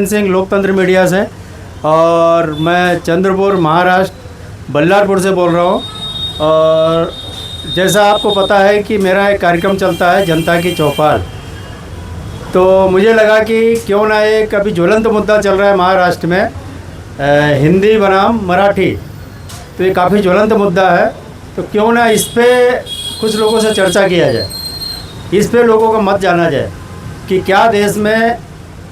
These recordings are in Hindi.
सिंह लोकतंत्र मीडिया से और मैं चंद्रपुर महाराष्ट्र बल्लारपुर से बोल रहा हूँ। और जैसा आपको पता है कि मेरा एक कार्यक्रम चलता है जनता की चौपाल, तो मुझे लगा कि क्यों ना एक अभी ज्वलंत मुद्दा चल रहा है महाराष्ट्र में, हिंदी बनाम मराठी, तो ये काफ़ी ज्वलंत मुद्दा है। तो क्यों ना इस पर कुछ लोगों से चर्चा किया जाए, इस पे लोगों का मत जाना जाए कि क्या देश में,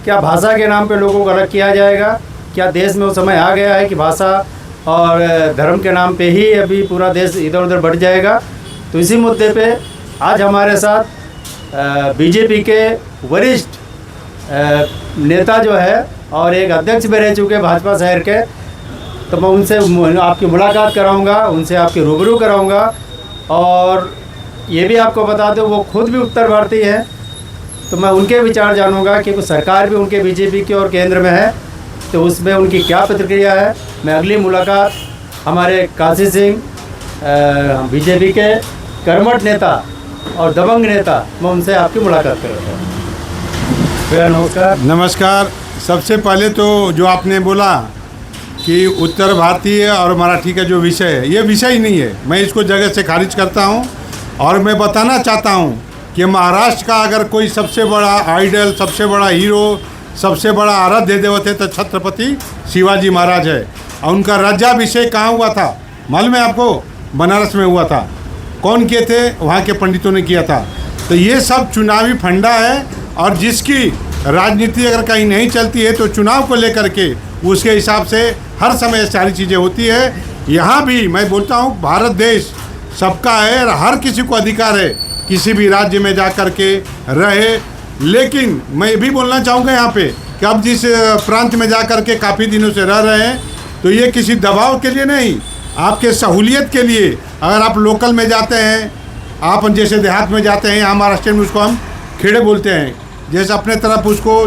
क्या भाषा के नाम पे लोगों को अलग किया जाएगा, क्या देश में वो समय आ गया है कि भाषा और धर्म के नाम पे ही अभी पूरा देश इधर उधर बढ़ जाएगा। तो इसी मुद्दे पे आज हमारे साथ बीजेपी के वरिष्ठ नेता जो है और एक अध्यक्ष भी रह चुके भाजपा शहर के, तो मैं उनसे आपकी मुलाकात कराऊंगा, उनसे आपकी रूबरू कराऊंगा। और ये भी आपको बता दूं वो खुद भी उत्तर भारतीय हैं, तो मैं उनके विचार जानूंगा कि सरकार भी उनके बीजेपी की और केंद्र में है, तो उसमें उनकी क्या प्रतिक्रिया है। मैं अगली मुलाकात हमारे काशी सिंह बीजेपी के कर्मठ नेता और दबंग नेता, मैं उनसे आपकी मुलाकात करूँगा। भैया नमस्कार। नमस्कार। सबसे पहले तो जो आपने बोला कि उत्तर भारतीय और मराठी का जो विषय है, ये विषय ही नहीं है, मैं इसको जगह से खारिज करता हूँ। और मैं बताना चाहता हूँ कि महाराष्ट्र का अगर कोई सबसे बड़ा आइडल, सबसे बड़ा हीरो, सबसे बड़ा आराध्य देवता तो छत्रपति शिवाजी महाराज है। और उनका राज्याभिषेक कहाँ हुआ था मालूम है आपको? बनारस में हुआ था। कौन किए थे? वहाँ के पंडितों ने किया था। तो ये सब चुनावी फंडा है, और जिसकी राजनीति अगर कहीं नहीं चलती है तो चुनाव को लेकर के उसके हिसाब से हर समय सारी चीज़ें होती है। यहाँ भी मैं बोलता हूँ भारत देश सबका है और हर किसी को अधिकार है किसी भी राज्य में जा कर के रहे। लेकिन मैं ये भी बोलना चाहूँगा यहाँ पे कि अब जिस प्रांत में जा कर के काफ़ी दिनों से रह रहे हैं, तो ये किसी दबाव के लिए नहीं, आपके सहूलियत के लिए। अगर आप लोकल में जाते हैं, आप जैसे देहात में जाते हैं, यहाँ महाराष्ट्र में उसको हम खेड़े बोलते हैं, जैसे अपने तरफ उसको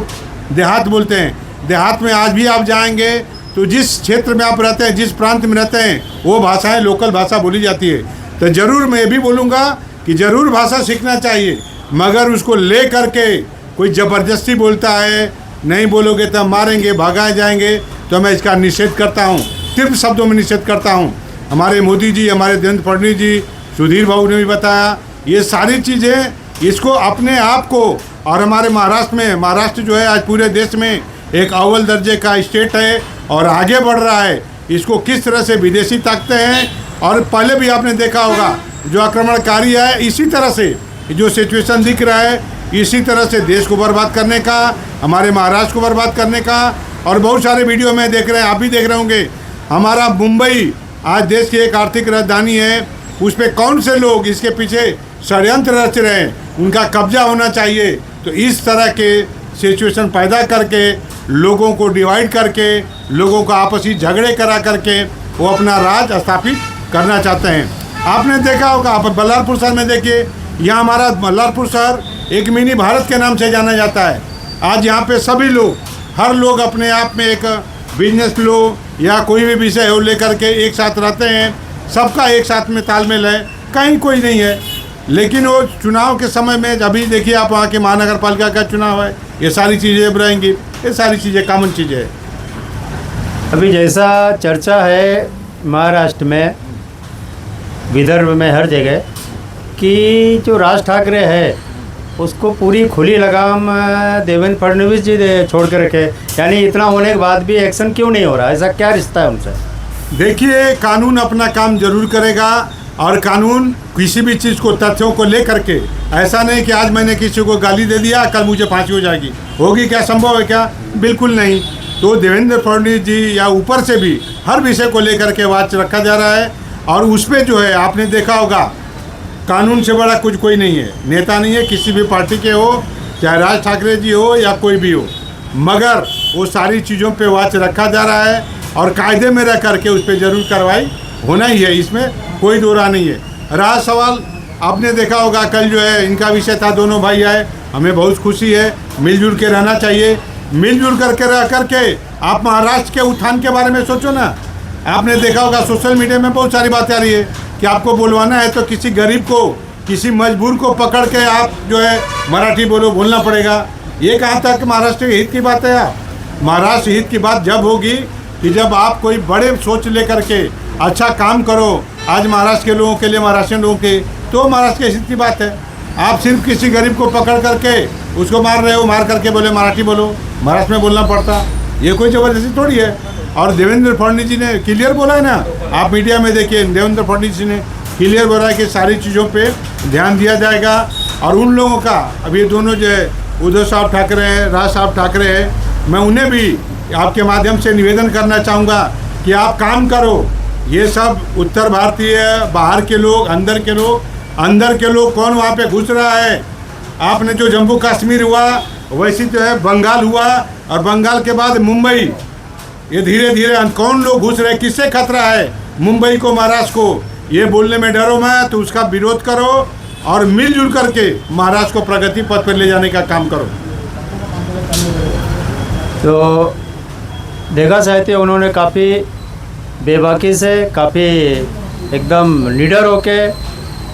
देहात बोलते हैं। देहात में आज भी आप जाएंगे तो जिस क्षेत्र में आप रहते हैं, जिस प्रांत में रहते हैं, वो भाषाएं लोकल भाषा बोली जाती है। तो ज़रूर मैं ये भी बोलूँगा कि ज़रूर भाषा सीखना चाहिए, मगर उसको ले करके कोई ज़बरदस्ती बोलता है, नहीं बोलोगे तो मारेंगे, भगाए जाएंगे, तो मैं इसका निषेध करता हूँ, तीव्र शब्दों में निषेध करता हूँ। हमारे मोदी जी, हमारे देवेंद्र फडणवीस जी, सुधीर बाबू ने भी बताया, ये सारी चीज़ें इसको अपने आप को। और हमारे महाराष्ट्र में, महाराष्ट्र जो है आज पूरे देश में एक अव्वल दर्जे का स्टेट है और आगे बढ़ रहा है। इसको किस तरह से विदेशी ताकते हैं, और पहले भी आपने देखा होगा जो आक्रमणकारी है, इसी तरह से जो सिचुएशन दिख रहा है, इसी तरह से देश को बर्बाद करने का, हमारे महाराष्ट्र को बर्बाद करने का। और बहुत सारे वीडियो में देख रहे हैं, आप भी देख रहे होंगे, हमारा मुंबई आज देश की एक आर्थिक राजधानी है, उस पर कौन से लोग इसके पीछे षड्यंत्र रच रहे हैं, उनका कब्जा होना चाहिए। तो इस तरह के सिचुएशन पैदा करके, लोगों को डिवाइड करके, लोगों को आपसी झगड़े करा करके वो अपना राज स्थापित करना चाहते हैं। आपने देखा होगा, आप बल्लारपुर शहर में देखिए, यहाँ हमारा बल्लारपुर शहर एक मिनी भारत के नाम से जाना जाता है। आज यहाँ पे सभी लोग, हर लोग अपने आप में एक बिजनेस लो या कोई भी विषय हो लेकर के एक साथ रहते हैं, सबका एक साथ में तालमेल है, कहीं कोई नहीं है। लेकिन वो चुनाव के समय में, अभी देखिए आप वहाँ के महानगर पालिका का चुनाव है, ये सारी चीज़ें अब रहेंगी, ये सारी चीज़ें कॉमन चीज़ें हैं। अभी जैसा चर्चा है महाराष्ट्र में, विदर्भ में, हर जगह कि जो राज ठाकरे है उसको पूरी खुली लगाम देवेंद्र फडणवीस जी छोड़ कर रखे, यानी इतना होने के बाद भी एक्शन क्यों नहीं हो रहा? ऐसा क्या रिश्ता है उनसे? देखिए, कानून अपना काम जरूर करेगा, और कानून किसी भी चीज़ को, तथ्यों को ले करके, ऐसा नहीं कि आज मैंने किसी को गाली दे दिया कल मुझे फांसी हो जाएगी, होगी क्या? संभव है क्या? बिल्कुल नहीं। तो देवेंद्र फडणवीस जी या ऊपर से भी हर विषय को लेकर के बात रखा जा रहा है, और उस पर जो है आपने देखा होगा, कानून से बड़ा कुछ कोई नहीं है, नेता नहीं है, किसी भी पार्टी के हो, चाहे राज ठाकरे जी हो या कोई भी हो, मगर वो सारी चीज़ों पे वाच रखा जा रहा है, और कायदे में रह करके उस पर ज़रूर कार्रवाई होना ही है, इसमें कोई दो राह नहीं है। रहा सवाल, आपने देखा होगा कल जो है इनका विषय था, दोनों भाई आए, हमें बहुत खुशी है, मिलजुल के रहना चाहिए। मिलजुल करके रह करके आप महाराष्ट्र के उत्थान के बारे में सोचो ना। आपने देखा होगा सोशल मीडिया में बहुत सारी बातें आ रही है कि आपको बुलवाना है तो किसी गरीब को, किसी मजबूर को पकड़ के आप जो है मराठी बोलना पड़ेगा। ये कहाँ तक महाराष्ट्र के हित की बात है? महाराष्ट्र हित की बात जब होगी कि जब आप कोई बड़े सोच लेकर के अच्छा काम करो आज महाराष्ट्र के लोगों के लिए, महाराष्ट्रियन लोगों के, तो महाराष्ट्र के हित की बात है। आप सिर्फ किसी गरीब को पकड़ करके उसको मार रहे हो, मार करके बोले मराठी बोलो, महाराष्ट्र में बोलना पड़ता, ये कोई ज़बरदस्ती थोड़ी है। और देवेंद्र फडणवीस जी ने क्लियर बोला है ना, आप मीडिया में देखिए, देवेंद्र फडणवीस जी ने क्लियर बोला है कि सारी चीज़ों पे ध्यान दिया जाएगा। और उन लोगों का, अभी दोनों जो है उद्धव साहब ठाकरे हैं, राज साहब ठाकरे हैं, मैं उन्हें भी आपके माध्यम से निवेदन करना चाहूँगा कि आप काम करो। ये सब उत्तर भारतीय, बाहर के लोग, अंदर के लोग कौन वहाँ पे घुस रहा है। आपने जो जम्मू कश्मीर हुआ वैसे जो है बंगाल हुआ, और बंगाल के बाद मुंबई, ये धीरे धीरे कौन लोग घुस रहे, किससे खतरा है मुंबई को, महाराष्ट्र को, ये बोलने में डरो मत, तो उसका विरोध करो और मिलजुल करके महाराष्ट्र को प्रगति पथ पर ले जाने का काम करो। तो देखा साहित्य उन्होंने काफ़ी बेबाकी से, काफ़ी एकदम निडर होके,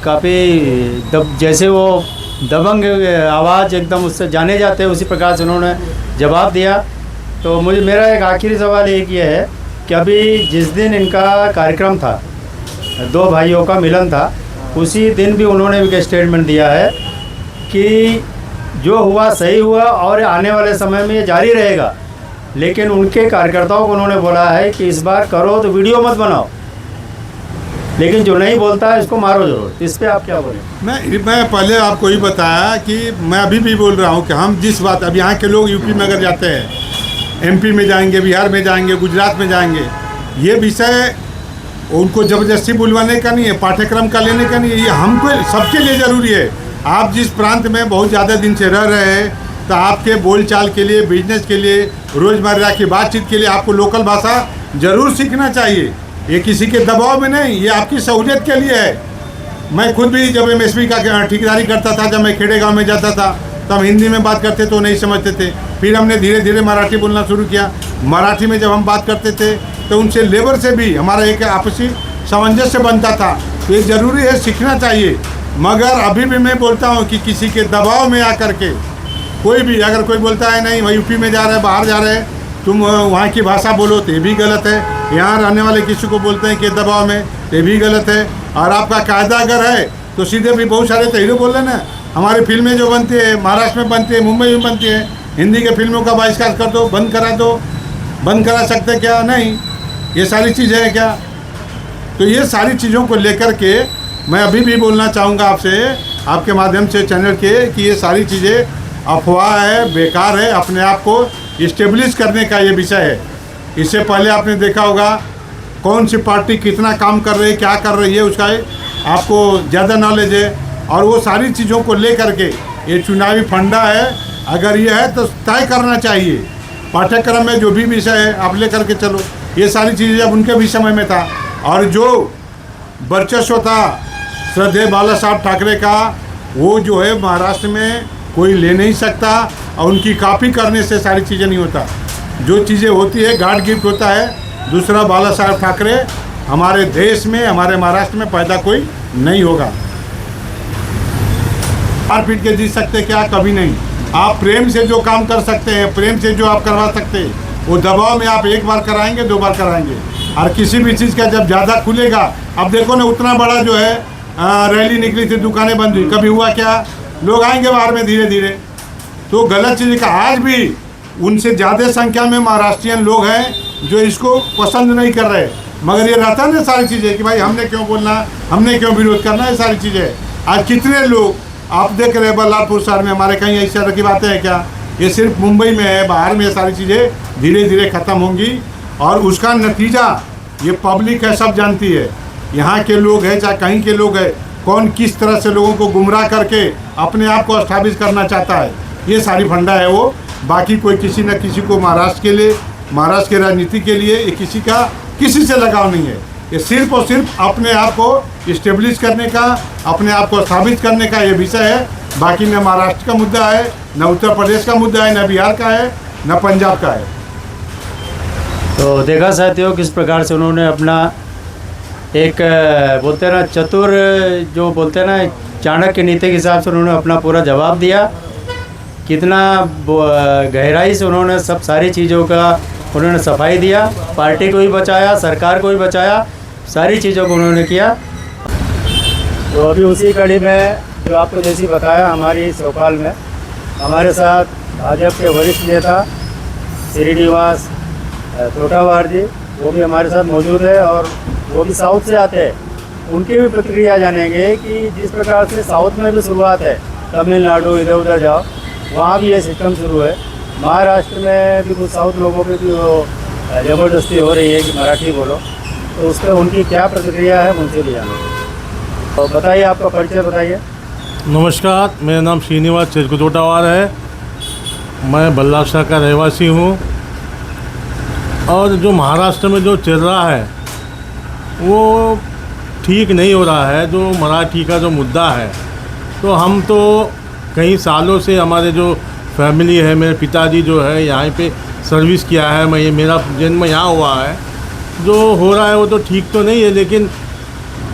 काफ़ी जैसे वो दबंग आवाज़ एकदम उससे जाने जाते हैं उसी प्रकार से उन्होंने जवाब दिया। तो मेरा एक आखिरी सवाल एक ये है कि अभी जिस दिन इनका कार्यक्रम था, दो भाइयों का मिलन था, उसी दिन भी उन्होंने भी स्टेटमेंट दिया है कि जो हुआ सही हुआ और आने वाले समय में ये जारी रहेगा। लेकिन उनके कार्यकर्ताओं को उन्होंने बोला है कि इस बार करो तो वीडियो मत बनाओ, लेकिन जो नहीं बोलता है इसको मारो जरूर। इस पर आप क्या बोलें? मैं पहले आपको ही बताया कि मैं अभी भी बोल रहा हूँ कि हम जिस बात, अब यहाँ के लोग यूपी में अगर जाते हैं, एमपी में जाएंगे, बिहार में जाएंगे, गुजरात में जाएंगे, ये विषय उनको ज़बरदस्ती बुलवाने का नहीं है, पाठ्यक्रम का लेने का नहीं है, ये हमको सबके लिए ज़रूरी है। आप जिस प्रांत में बहुत ज़्यादा दिन से रह रहे हैं, तो आपके बोलचाल के लिए, बिजनेस के लिए, रोज़मर्रा की बातचीत के लिए आपको लोकल भाषा ज़रूर सीखना चाहिए। ये किसी के दबाव में नहीं, ये आपकी सहूलियत के लिए है। मैं खुद भी जब MSP का ठेकेदारी करता था, जब मैं खेड़े गाँव में जाता था, तब हिंदी में बात करते तो नहीं समझते थे। फिर हमने धीरे धीरे मराठी बोलना शुरू किया। मराठी में जब हम बात करते थे तो उनसे लेबर से भी हमारा एक आपसी सामंजस्य बनता था। ये ज़रूरी है, सीखना चाहिए। मगर अभी भी मैं बोलता हूँ कि किसी के दबाव में आकर के कोई भी, अगर कोई बोलता है नहीं भाई यूपी में जा रहा है, बाहर जा रहे हैं, तुम वहाँ की भाषा बोलो, तो ये भी गलत है। यहाँ रहने वाले किसी को बोलते हैं कि दबाव में, तो ये भी गलत है। और आपका कायदा अगर है तो सीधे भी बहुत सारे तो हीरो बोल रहे ना, हमारी फिल्में जो बनती है महाराष्ट्र में बनती है, मुंबई में बनती है, हिंदी के फिल्मों का बहिष्कार कर दो, बंद करा दो। बंद करा सकते क्या? नहीं, ये सारी चीज़ें हैं क्या? तो ये सारी चीज़ों को लेकर के मैं अभी भी बोलना चाहूँगा आपसे, आपके माध्यम से चैनल के, कि ये सारी चीज़ें अफवाह है, बेकार है। अपने आप को इस्टेब्लिश करने का ये विषय है। इससे पहले आपने देखा होगा कौन सी पार्टी कितना काम कर रही है, क्या कर रही है, उसका आपको ज़्यादा नॉलेज है। और वो सारी चीज़ों को लेकर के ये चुनावी फंडा है, अगर ये है तो तय करना चाहिए। पाठ्यक्रम में जो भी विषय है आप ले करके चलो। ये सारी चीज़ें जब उनके भी समय में था, और जो वर्चस्व था श्रद्धेय बाला साहब ठाकरे का, वो जो है महाराष्ट्र में कोई ले नहीं सकता। और उनकी कॉपी करने से सारी चीज़ें नहीं होता। जो चीज़ें होती है गाड गिफ्ट होता है। दूसरा बाला साहब ठाकरे हमारे देश में, हमारे महाराष्ट्र में पैदा कोई नहीं होगा। मार पीट के जीत सकते क्या? कभी नहीं। आप प्रेम से जो काम कर सकते हैं, प्रेम से जो आप करवा सकते हैं, वो दबाव में आप एक बार कराएंगे, दो बार कराएंगे। और किसी भी चीज़ का जब ज़्यादा खुलेगा, अब देखो ना उतना बड़ा जो है रैली निकली थी, दुकानें बंद हुई, कभी हुआ क्या? लोग आएंगे बाहर में धीरे धीरे। तो गलत चीज़ का आज भी उनसे ज़्यादा संख्या में महाराष्ट्रियन लोग हैं जो इसको पसंद नहीं कर रहे। मगर ये रहता ना सारी चीज़ें कि भाई हमने क्यों बोलना, हमने क्यों विरोध करना, ये सारी चीज़ें। आज कितने लोग आप देख रहे हैं बल्लारपुर शहर में, हमारे कहीं ऐसी तरह की बातें हैं क्या? ये सिर्फ मुंबई में है, बाहर में ये सारी चीज़ें धीरे धीरे ख़त्म होंगी। और उसका नतीजा ये पब्लिक है, सब जानती है। यहाँ के लोग हैं चाहे कहीं के लोग हैं, कौन किस तरह से लोगों को गुमराह करके अपने आप को एस्टैब्लिश करना चाहता है, ये सारी फंडा है वो। बाकी कोई किसी न किसी को महाराष्ट्र के लिए, महाराष्ट्र की राजनीति के लिए ये किसी से लगाव नहीं है। ये सिर्फ और सिर्फ अपने आप को इस्टेब्लिश करने का, अपने आप को स्थापित करने का ये विषय है। बाकी न महाराष्ट्र का मुद्दा है, न उत्तर प्रदेश का मुद्दा है, न बिहार का है, न पंजाब का है। तो देखा साथियों किस प्रकार से उन्होंने अपना एक बोलते हैं ना चतुर, जो बोलते हैं ना चाणक्य नीति के हिसाब से उन्होंने अपना पूरा जवाब दिया। कितना गहराई से उन्होंने सब सारी चीज़ों का उन्होंने सफाई दिया, पार्टी को भी बचाया, सरकार को भी बचाया, सारी चीज़ों को उन्होंने किया। तो अभी उसी कड़ी में जो आपको जैसी बताया, हमारी चौपाल में हमारे साथ भाजपा के वरिष्ठ नेता श्रीनिवास तोटावार जी, वो भी हमारे साथ मौजूद है और वो भी साउथ से आते हैं। उनकी भी प्रतिक्रिया जानेंगे कि जिस प्रकार से साउथ में भी शुरुआत है, तमिलनाडु इधर उधर जाओ, वहाँ भी ये सिस्टम शुरू है। महाराष्ट्र में भी कुछ साउथ लोगों पे भी वो ज़बरदस्ती हो रही है कि मराठी बोलो, तो उस पर उनकी क्या प्रतिक्रिया है उनसे भी जानेंगे। तो बताइए, आपका परिचय बताइए। नमस्कार, मेरा नाम श्रीनिवास तोटावार है। मैं बल्लाशाह का रहवासी हूँ और जो महाराष्ट्र में जो चल रहा है वो ठीक नहीं हो रहा है। जो मराठी का जो मुद्दा है, तो हम तो कई सालों से हमारे जो फैमिली है, मेरे पिताजी जो है यहाँ पे सर्विस किया है, मेरा जन्म यहाँ हुआ है। जो हो रहा है वो तो ठीक तो नहीं है, लेकिन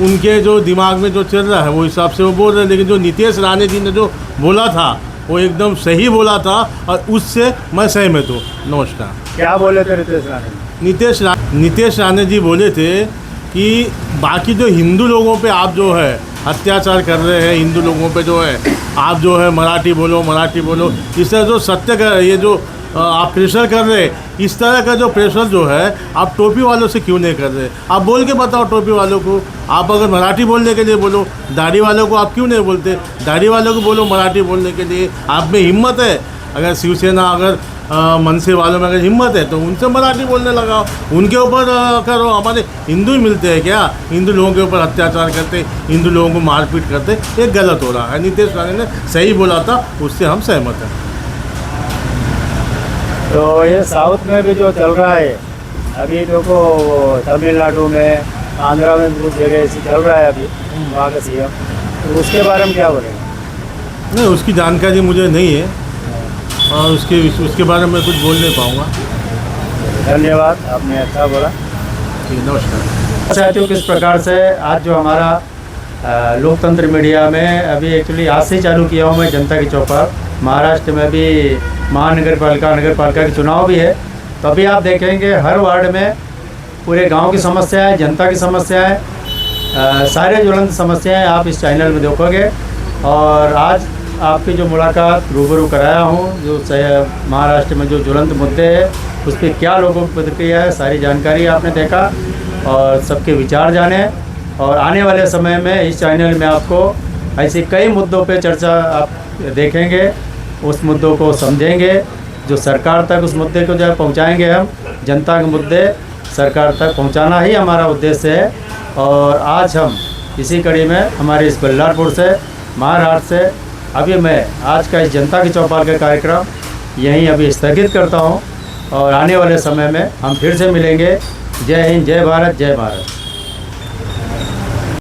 उनके जो दिमाग में जो चल रहा है वो हिसाब से वो बोल रहे हैं। लेकिन जो नीतीश राणे जी ने जो बोला था वो एकदम सही बोला था और उससे मैं सहमत हूँ। नमस्कार। क्या बोले थे नीतीश राणे? नीतीश राणे जी बोले थे कि बाकी जो हिंदू लोगों पे आप जो है अत्याचार कर रहे हैं, हिंदू लोगों पे जो है आप जो है मराठी बोलो, इस तरह जो सत्य का ये जो आप प्रेशर कर रहे हैं, इस तरह का जो प्रेशर जो है आप टोपी वालों से क्यों नहीं कर रहे? आप बोल के बताओ टोपी वालों को। आप अगर मराठी बोलने के लिए बोलो, दाढ़ी वालों को आप क्यों नहीं बोलते? दाढ़ी वालों को बोलो मराठी बोलने के लिए। आप में हिम्मत है, अगर शिवसेना अगर मनसे वालों में अगर हिम्मत है तो उनसे मराठी बोलने लगाओ, उनके ऊपर करो। हमारे हिंदू ही मिलते हैं क्या? हिंदू लोगों के ऊपर अत्याचार करते, हिंदू लोगों को मारपीट करते, ये गलत हो रहा है। नीतीश राणे ने सही बोला था, उससे हम सहमत हैं। तो ये साउथ में भी जो चल रहा है अभी, देखो तमिलनाडु में, आंध्रा में कुछ जगह ऐसी चल रहा है अभी, वहाँ का सीएम, तो उसके बारे में क्या बोलेंगे? नहीं, उसकी जानकारी मुझे नहीं है और उसके बारे में कुछ बोल नहीं पाऊँगा। धन्यवाद, आपने अच्छा बोला। नमस्कार। साथियों, किस प्रकार से आज जो हमारा लोकतंत्र मीडिया में अभी एक्चुअली आज से चालू किया हूँ मैं जनता की चौपाल। महाराष्ट्र में भी नगर पालिका के चुनाव भी है, तो अभी आप देखेंगे हर वार्ड में पूरे गांव की समस्याएं, जनता की समस्याएं, सारे ज्वलंत समस्याएं आप इस चैनल में देखोगे। और आज आपकी जो मुलाकात रूबरू कराया हूँ, जो महाराष्ट्र में जो ज्वलंत मुद्दे हैं उस पर क्या लोगों की प्रतिक्रिया है, सारी जानकारी आपने देखा और सबके विचार जाने। और आने वाले समय में इस चैनल में आपको ऐसे कई मुद्दों पे चर्चा आप देखेंगे, उस मुद्दों को समझेंगे, जो सरकार तक उस मुद्दे को जो पहुंचाएंगे हम। जनता के मुद्दे सरकार तक पहुंचाना ही हमारा उद्देश्य है। और आज हम इसी कड़ी में हमारे इस बल्लारपुर से, महाराष्ट्र से, अभी मैं आज का इस जनता की चौपाल का कार्यक्रम यहीं अभी स्थगित करता हूं और आने वाले समय में हम फिर से मिलेंगे। जय हिंद, जय भारत, जय भारत।